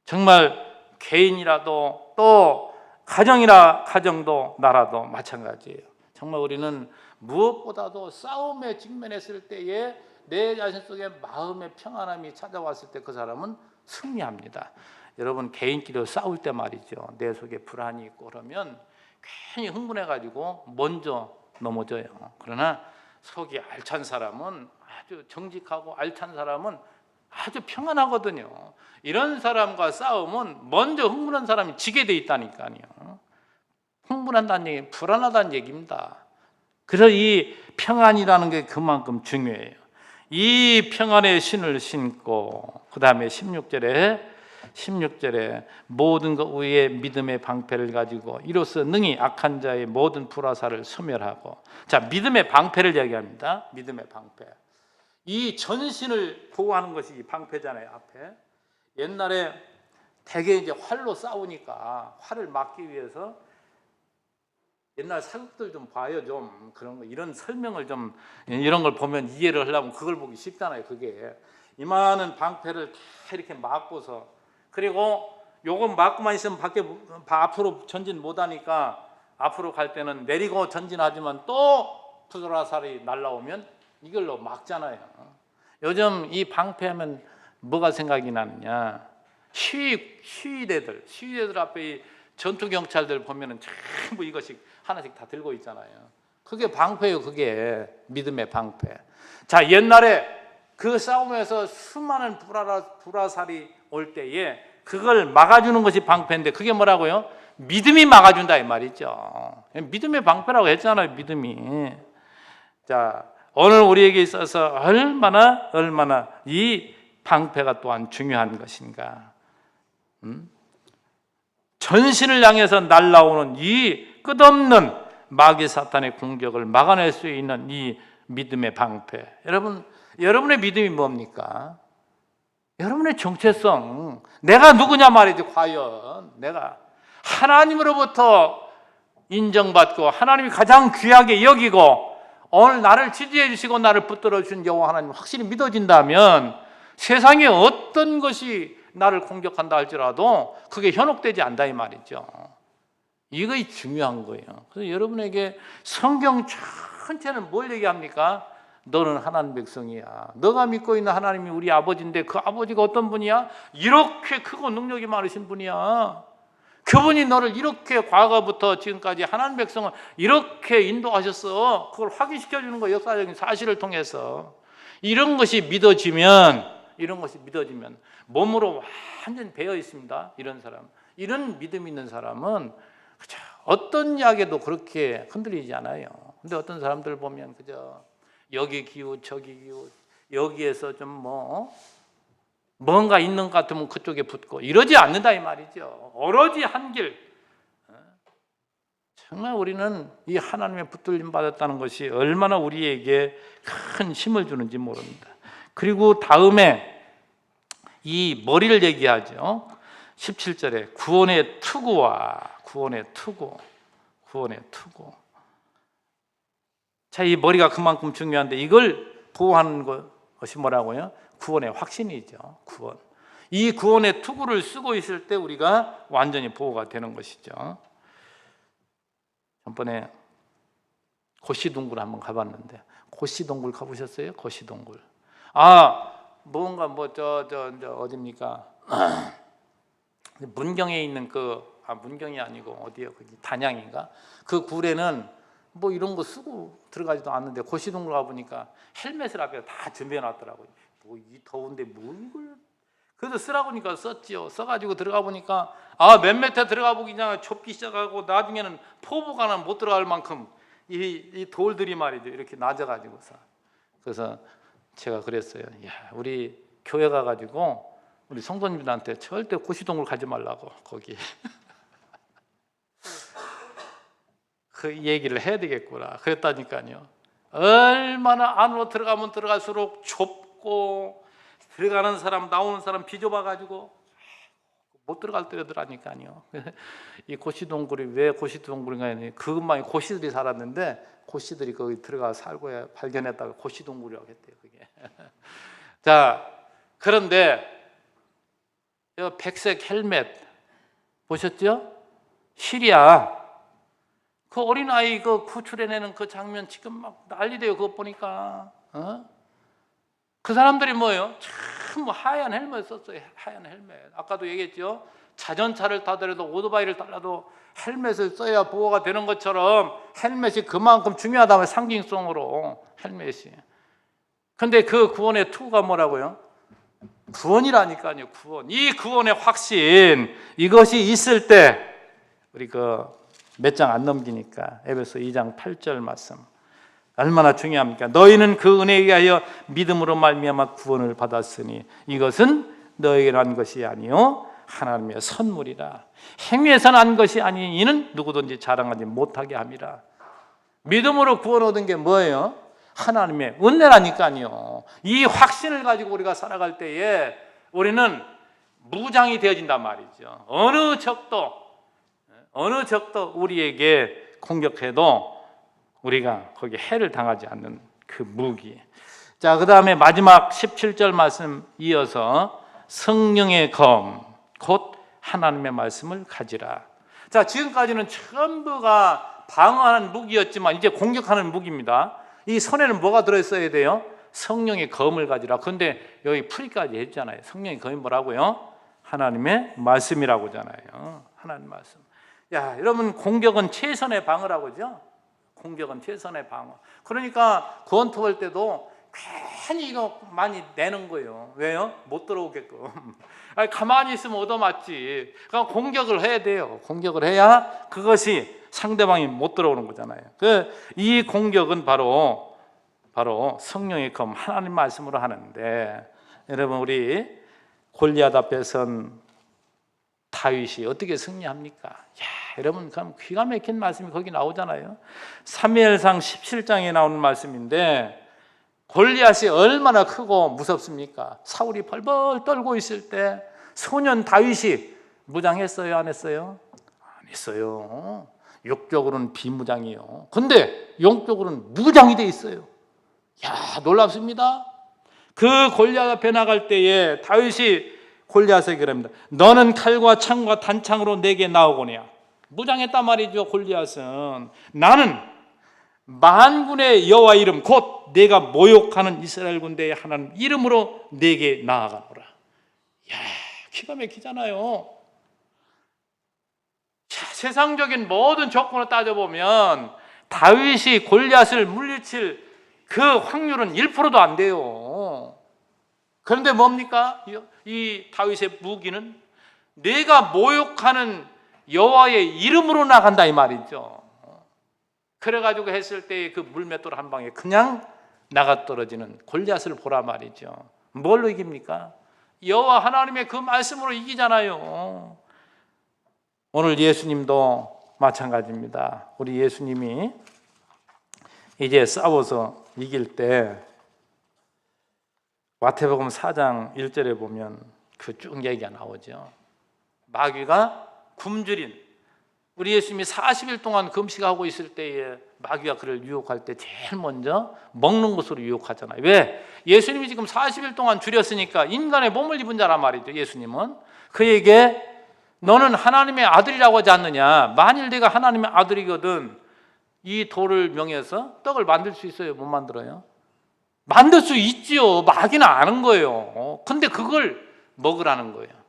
정말 개인이라도, 또 가정도 나라도 마찬가지예요. 정말 우리는 무엇보다도 싸움에 직면했을 때에 내 자신 속에 마음의 평안함이 찾아왔을 때 그 사람은 승리합니다. 여러분, 개인끼리 싸울 때 말이죠, 내 속에 불안이 있고 그러면 괜히 흥분해가지고 먼저 넘어져요. 그러나 속이 알찬 사람은, 아주 정직하고 알찬 사람은 아주 평안하거든요. 이런 사람과 싸우면 먼저 흥분한 사람이 지게 돼 있다니까요. 흥분한다는 얘기, 불안하다는 얘기입니다. 그래서 이 평안이라는 게 그만큼 중요해요. 이 평안의 신을 신고, 그 다음에 16절에 모든 것 위에 믿음의 방패를 가지고 이로써 능히 악한 자의 모든 불화살을 소멸하고. 자, 믿음의 방패를 이야기합니다. 믿음의 방패. 이 전신을 보호하는 것이 이 방패잖아요. 앞에 옛날에 대개 이제 활로 싸우니까 활을 막기 위해서 옛날 사극들 좀 봐요. 좀 그런 거, 이런 설명을 좀, 이런 걸 보면 이해를 하려면 그걸 보기 쉽잖아요. 그게 이만한 방패를 다 이렇게 막고서, 그리고 요거 막고만 있으면 밖에 앞으로 전진 못하니까 앞으로 갈 때는 내리고 전진하지만 또 불화살이 날라오면 이걸로 막잖아요. 요즘 이 방패하면 뭐가 생각이 나느냐? 시위대들 앞에 이 전투 경찰들 보면은 전부 이것씩 하나씩 다 들고 있잖아요. 그게 방패예요. 그게 믿음의 방패. 자, 옛날에 그 싸움에서 수많은 불화살이 올 때에 그걸 막아주는 것이 방패인데, 그게 뭐라고요? 믿음이 막아준다 이 말이죠. 믿음의 방패라고 했잖아요. 믿음이. 자, 오늘 우리에게 있어서 얼마나 이 방패가 또한 중요한 것인가. 전신을 향해서 날아오는 이 끝없는 마귀 사탄의 공격을 막아낼 수 있는 이 믿음의 방패. 여러분의 믿음이 뭡니까? 여러분의 정체성, 내가 누구냐 말이죠. 과연 내가 하나님으로부터 인정받고 하나님이 가장 귀하게 여기고 오늘 나를 지지해 주시고 나를 붙들어 주신 여호와 하나님 확실히 믿어진다면 세상에 어떤 것이 나를 공격한다 할지라도 그게 현혹되지 않다 이 말이죠. 이것이 중요한 거예요. 그래서 여러분에게 성경 전체는 뭘 얘기합니까? 너는 하나님 백성이야. 너가 믿고 있는 하나님이 우리 아버지인데 그 아버지가 어떤 분이야? 이렇게 크고 능력이 많으신 분이야. 그분이 너를 이렇게 과거부터 지금까지 하나님 백성을 이렇게 인도하셨어. 그걸 확인시켜 주는 거예요. 역사적인 사실을 통해서. 이런 것이 믿어지면 몸으로 완전 배어 있습니다. 이런 사람, 이런 믿음 있는 사람은 그저 어떤 약에도 그렇게 흔들리지 않아요. 근데 어떤 사람들 보면 그저 여기 기웃 저기 기웃, 여기에서 좀 뭔가 있는 것 같으면 그쪽에 붙고 이러지 않는다 이 말이죠. 오로지 한 길. 정말 우리는 이 하나님의 붙들림 받았다는 것이 얼마나 우리에게 큰 힘을 주는지 모릅니다. 그리고 다음에 이 머리를 얘기하죠. 17절에 구원의 투구. 자, 이 머리가 그만큼 중요한데 이걸 보호하는 것이 뭐라고요? 구원의 확신이죠. 구원. 이 구원의 투구를 쓰고 있을 때 우리가 완전히 보호가 되는 것이죠. 전번에 고시동굴 한번 가봤는데, 고시동굴 가보셨어요? 고시동굴. 뭔가 어딥니까? 문경에 있는 문경이 아니고 어디요? 거기 단양인가? 그 굴에는 뭐 이런 거 쓰고 들어가지도 않는데 고시동굴 가보니까 헬멧을 앞에 다 준비해 놨더라고요. 뭐 이 더운데 뭐 이걸. 그래도 쓰라고 하니까 썼지요. 써가지고 들어가 보니까 몇 메터 들어가 보기 전에 좁기 시작하고 나중에는 포부가 하나 못 들어갈 만큼 이 돌들이 말이죠. 이렇게 낮아가지고서. 그래서 제가 그랬어요. 야, 우리 교회 가가지고 우리 성도님들한테 절대 고시동굴 가지 말라고 거기. 그 얘기를 해야 되겠구나. 그랬다니까요. 얼마나 안으로 들어가면 들어갈수록 좁고 들어가는 사람 나오는 사람 비좁아가지고 못 들어갈 때더라니까요. 이 고시동굴이 왜 고시동굴인가 했더니 그것만 고시들이 살았는데 고시들이 거기 들어가 살고 발견했다가 고시동굴이라고 했대요. 그게. 자, 그런데 백색 헬멧 보셨죠? 시리아 그 어린아이 그 구출해내는 그 장면 지금 막 난리돼요. 그거 보니까. 그 사람들이 뭐예요? 참 하얀 헬멧 썼어요. 하얀 헬멧. 아까도 얘기했죠. 자전차를 타더라도 오토바이를 타더라도 헬멧을 써야 보호가 되는 것처럼 헬멧이 그만큼 중요하다면 상징성으로 헬멧이. 근데 그 구원의 투구가 뭐라고요? 구원이라니까요. 구원. 이 구원의 확신, 이것이 있을 때 우리 몇 장 안 넘기니까 에베소 2장 8절 말씀 얼마나 중요합니까? 너희는 그 은혜에 의하여 믿음으로 말미암아 구원을 받았으니 이것은 너에게 난 것이 아니요 하나님의 선물이라. 행위에서 난 것이 아니 이는 누구든지 자랑하지 못하게 함이라. 믿음으로 구원 얻은 게 뭐예요? 하나님의 은혜라니까요. 이 확신을 가지고 우리가 살아갈 때에 우리는 무장이 되어진단 말이죠. 어느 적도 우리에게 공격해도 우리가 거기에 해를 당하지 않는 그 무기. 자, 그 다음에 마지막 17절 말씀 이어서 성령의 검, 곧 하나님의 말씀을 가지라. 자, 지금까지는 전부가 방어하는 무기였지만 이제 공격하는 무기입니다. 이 손에는 뭐가 들어있어야 돼요? 성령의 검을 가지라. 그런데 여기 풀이까지 했잖아요. 성령의 검이 뭐라고요? 하나님의 말씀이라고 하잖아요. 하나님 말씀. 야, 여러분, 공격은 최선의 방어라고 하죠? 공격은 최선의 방어. 그러니까 구원투할 때도 괜히 이거 많이 내는 거예요. 왜요? 못 들어오게끔. 아니, 가만히 있으면 얻어맞지. 그러니까 공격을 해야 돼요. 공격을 해야 그것이 상대방이 못 들어오는 거잖아요. 이 공격은 바로 성령의 검, 하나님 말씀으로 하는데, 여러분, 우리 골리앗 앞에 선 다윗이 어떻게 승리합니까? 야, 여러분, 그럼 기가 막힌 말씀이 거기 나오잖아요. 사무엘상 17장에 나오는 말씀인데 골리앗이 얼마나 크고 무섭습니까? 사울이 벌벌 떨고 있을 때 소년 다윗이 무장했어요? 안 했어요? 안 했어요. 육적으로는 비무장이에요. 근데 영적으로는 무장이 돼 있어요. 야, 놀랍습니다. 그 골리앗 앞에 나갈 때에 다윗이 골리앗에게 그럽니다. 너는 칼과 창과 단창으로 내게 나오거냐. 무장했단 말이죠. 골리앗은. 나는 만군의 여호와 이름 곧 내가 모욕하는 이스라엘 군대의 하나님 이름으로 내게 나아가노라. 야, 기가 막히잖아요. 자, 세상적인 모든 조건을 따져보면 다윗이 골리앗을 물리칠 그 확률은 1%도 안 돼요. 그런데 뭡니까? 이 다윗의 무기는 내가 모욕하는 여호와의 이름으로 나간다 이 말이죠. 그래가지고 했을 때 그 물맷돌 한 방에 그냥 나가 떨어지는 골리앗을 보라 말이죠. 뭘로 이깁니까? 여호와 하나님의 그 말씀으로 이기잖아요. 오늘 예수님도 마찬가지입니다. 우리 예수님이 이제 싸워서 이길 때 마태복음 4장 1절에 보면 그 쭉 얘기가 나오죠. 마귀가 굶주린, 우리 예수님이 40일 동안 금식하고 있을 때에 마귀가 그를 유혹할 때 제일 먼저 먹는 것으로 유혹하잖아요. 왜? 예수님이 지금 40일 동안 줄였으니까 인간의 몸을 입은 자란 말이죠. 예수님은 그에게 너는 하나님의 아들이라고 하지 않느냐. 만일 내가 하나님의 아들이거든 이 돌을 명해서 떡을 만들 수 있어요? 못 만들어요? 만들 수 있지요. 마귀는 아는 거예요. 근데 그걸 먹으라는 거예요.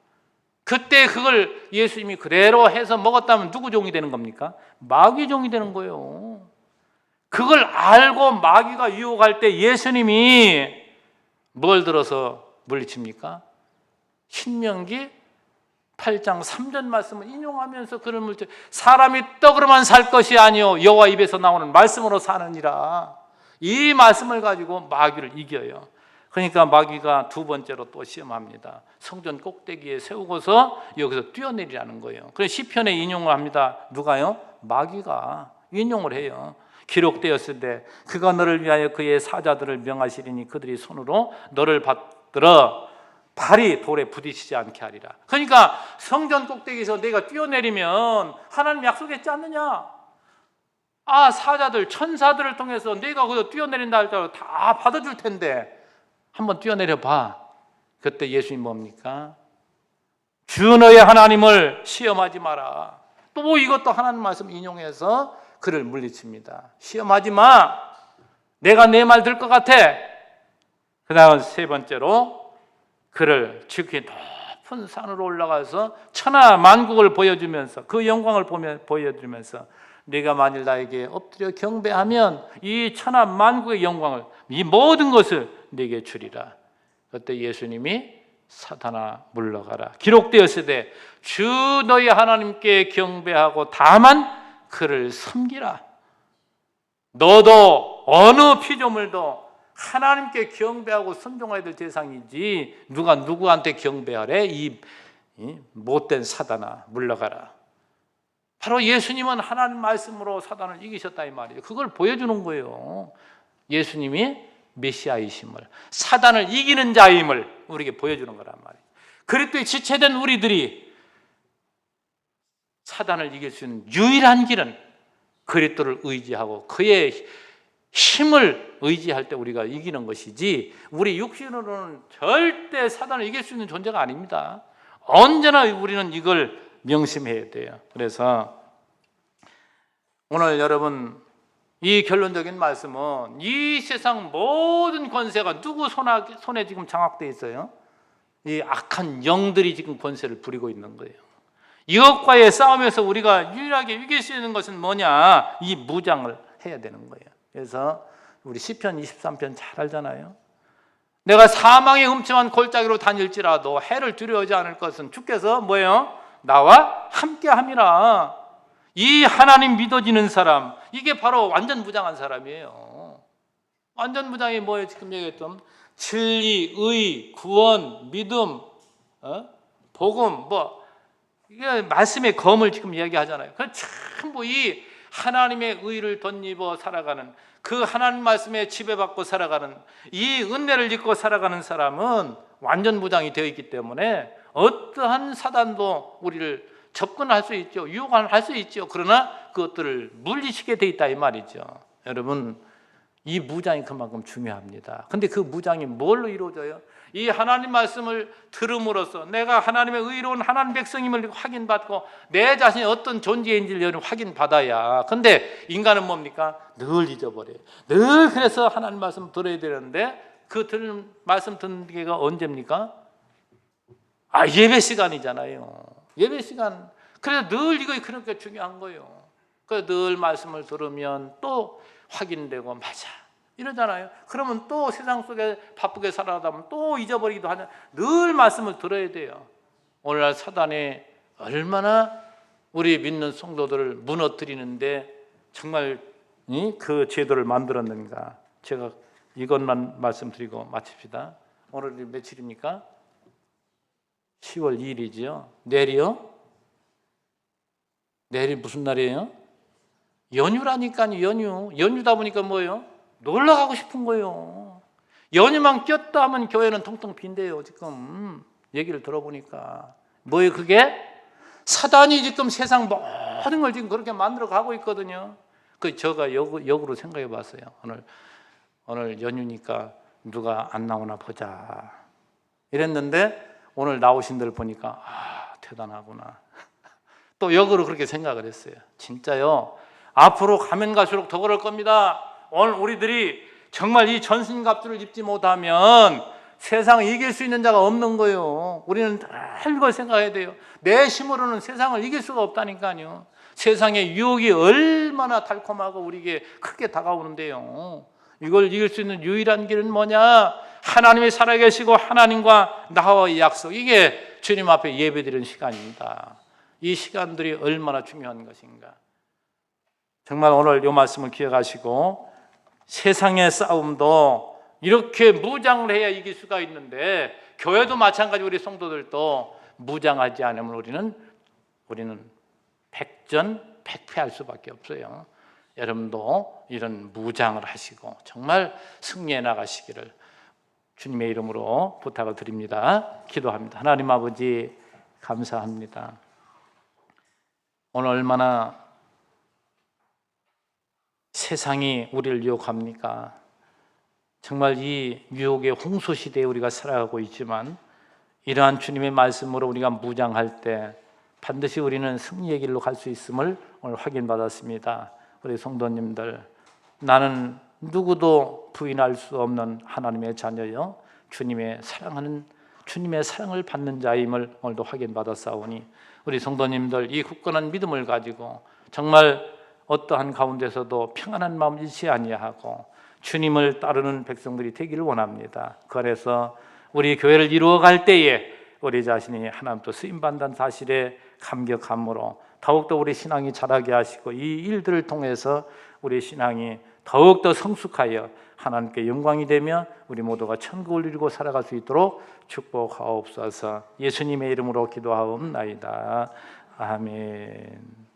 그때 그걸 예수님이 그대로 해서 먹었다면 누구 종이 되는 겁니까? 마귀 종이 되는 거예요. 그걸 알고 마귀가 유혹할 때 예수님이 뭘 들어서 물리칩니까? 신명기 8장 3절 말씀을 인용하면서 그를 물리쳐. 사람이 떡으로만 살 것이 아니요 여호와 입에서 나오는 말씀으로 사느니라. 이 말씀을 가지고 마귀를 이겨요. 그러니까 마귀가 두 번째로 또 시험합니다. 성전 꼭대기에 세우고서 여기서 뛰어내리라는 거예요. 그래서 시편에 인용을 합니다. 누가요? 마귀가 인용을 해요. 기록되었을 때 그가 너를 위하여 그의 사자들을 명하시리니 그들이 손으로 너를 받들어 발이 돌에 부딪히지 않게 하리라. 그러니까 성전 꼭대기에서 내가 뛰어내리면 하나님 약속했지 않느냐? 사자들, 천사들을 통해서 내가 거기서 뛰어내린다 할때 다 받아줄 텐데 한번 뛰어내려 봐. 그때 예수님 뭡니까? 주 너의 하나님을 시험하지 마라. 또 이것도 하나님 말씀 인용해서 그를 물리칩니다. 시험하지 마. 내가 내 말 들 것 같아. 그 다음 세 번째로 그를 지극히 높은 산으로 올라가서 천하 만국을 보여주면서 그 영광을 보여주면서 네가 만일 나에게 엎드려 경배하면 이 천하 만국의 영광을, 이 모든 것을 네게 주리라. 그때 예수님이 사탄아 물러가라. 기록되었으되 주 너희 하나님께 경배하고 다만 그를 섬기라. 너도 어느 피조물도 하나님께 경배하고 순종해야 될 대상이지 누가 누구한테 경배하래? 이 못된 사단아 물러가라. 바로 예수님은 하나님 말씀으로 사단을 이기셨다 이 말이에요. 그걸 보여주는 거예요. 예수님이 메시아이심을, 사단을 이기는 자임을 우리에게 보여주는 거란 말이에요. 그리스도에 지체된 우리들이 사단을 이길 수 있는 유일한 길은 그리스도를 의지하고 그의 힘을 의지할 때 우리가 이기는 것이지, 우리 육신으로는 절대 사단을 이길 수 있는 존재가 아닙니다. 언제나 우리는 이걸 명심해야 돼요. 그래서 오늘 여러분 이 결론적인 말씀은 이 세상 모든 권세가 누구 손에 지금 장악되어 있어요? 이 악한 영들이 지금 권세를 부리고 있는 거예요. 이것과의 싸움에서 우리가 유일하게 이길 수 있는 것은 뭐냐? 이 무장을 해야 되는 거예요. 그래서 우리 시편 23편 잘 알잖아요. 내가 사망의 음침한 골짜기로 다닐지라도 해를 두려워하지 않을 것은 주께서 뭐예요? 나와 함께함이라. 이 하나님 믿어지는 사람, 이게 바로 완전 무장한 사람이에요. 완전 무장이 뭐예요? 지금 얘기했던 진리, 의, 구원, 믿음, 복음, 이게 말씀의 검을 지금 이야기하잖아요. 그 전부 이 하나님의 의를 덧입어 살아가는, 그 하나님 말씀에 지배받고 살아가는, 이 은혜를 입고 살아가는 사람은 완전 무장이 되어 있기 때문에 어떠한 사단도 우리를 접근할 수 있죠. 유혹할 수 있죠. 그러나 그것들을 물리치게 되어 있다 이 말이죠. 여러분, 이 무장이 그만큼 중요합니다. 근데 그 무장이 뭘로 이루어져요? 이 하나님 말씀을 들음으로써 내가 하나님의 의로운 하나님 백성임을 확인받고 내 자신이 어떤 존재인지를 확인받아야. 근데 인간은 뭡니까? 늘 잊어버려요. 늘 그래서 하나님 말씀 들어야 되는데 그 말씀 듣는 게가 언제입니까? 예배 시간이잖아요. 예배 시간. 그래서 늘 이거 그렇게 중요한 거예요. 그래서 늘 말씀을 들으면 또 확인되고 맞아 이러잖아요. 그러면 또 세상 속에 바쁘게 살아가다 보면 또 잊어버리기도 하냐. 늘 말씀을 들어야 돼요. 오늘날 사단이 얼마나 우리 믿는 성도들을 무너뜨리는데 정말 그 제도를 만들었는가. 제가 이것만 말씀드리고 마칩시다. 오늘이 며칠입니까? 10월 2일이죠. 내일이요? 내일이 무슨 날이에요? 연휴라니까요. 연휴다 보니까 뭐예요? 놀러 가고 싶은 거예요. 연휴만 꼈다 하면 교회는 텅텅 빈대요. 지금 얘기를 들어보니까 뭐예요 그게? 사단이 지금 세상 모든 걸 지금 그렇게 만들어 가고 있거든요. 제가 역으로 생각해 봤어요. 오늘 연휴니까 누가 안 나오나 보자 이랬는데 오늘 나오신 들 보니까 대단하구나. 또 역으로 그렇게 생각을 했어요. 진짜요. 앞으로 가면 갈수록 더 그럴 겁니다. 오늘 우리들이 정말 이 전신갑주를 입지 못하면 세상을 이길 수 있는 자가 없는 거예요. 우리는 늘 이걸 생각해야 돼요. 내 힘으로는 세상을 이길 수가 없다니까요. 세상의 유혹이 얼마나 달콤하고 우리에게 크게 다가오는데요. 이걸 이길 수 있는 유일한 길은 뭐냐? 하나님이 살아계시고 하나님과 나와의 약속. 이게 주님 앞에 예배드리는 시간입니다. 이 시간들이 얼마나 중요한 것인가. 정말 오늘 이 말씀을 기억하시고 세상의 싸움도 이렇게 무장을 해야 이길 수가 있는데 교회도 마찬가지 우리 성도들도 무장하지 않으면 우리는 백전백패할 수밖에 없어요. 여러분도 이런 무장을 하시고 정말 승리해 나가시기를 주님의 이름으로 부탁을 드립니다. 기도합니다. 하나님 아버지 감사합니다. 오늘 얼마나 세상이 우리를 유혹합니까? 정말 이 유혹의 홍수 시대에 우리가 살아가고 있지만 이러한 주님의 말씀으로 우리가 무장할 때 반드시 우리는 승리의 길로 갈 수 있음을 오늘 확인받았습니다. 우리 성도님들, 나는 누구도 부인할 수 없는 하나님의 자녀요, 주님의 사랑을 받는 자임을 오늘도 확인받았사오니 우리 성도님들 이 굳건한 믿음을 가지고 정말 어떠한 가운데서도 평안한 마음 잃지 아니하고 주님을 따르는 백성들이 되기를 원합니다. 그 안에서 우리 교회를 이루어갈 때에 우리 자신이 하나님 또 쓰임받는 사실에 감격함으로 더욱더 우리 신앙이 자라게 하시고, 이 일들을 통해서 우리 신앙이 더욱더 성숙하여 하나님께 영광이 되며 우리 모두가 천국을 이루고 살아갈 수 있도록 축복하옵소서. 예수님의 이름으로 기도하옵나이다. 아멘.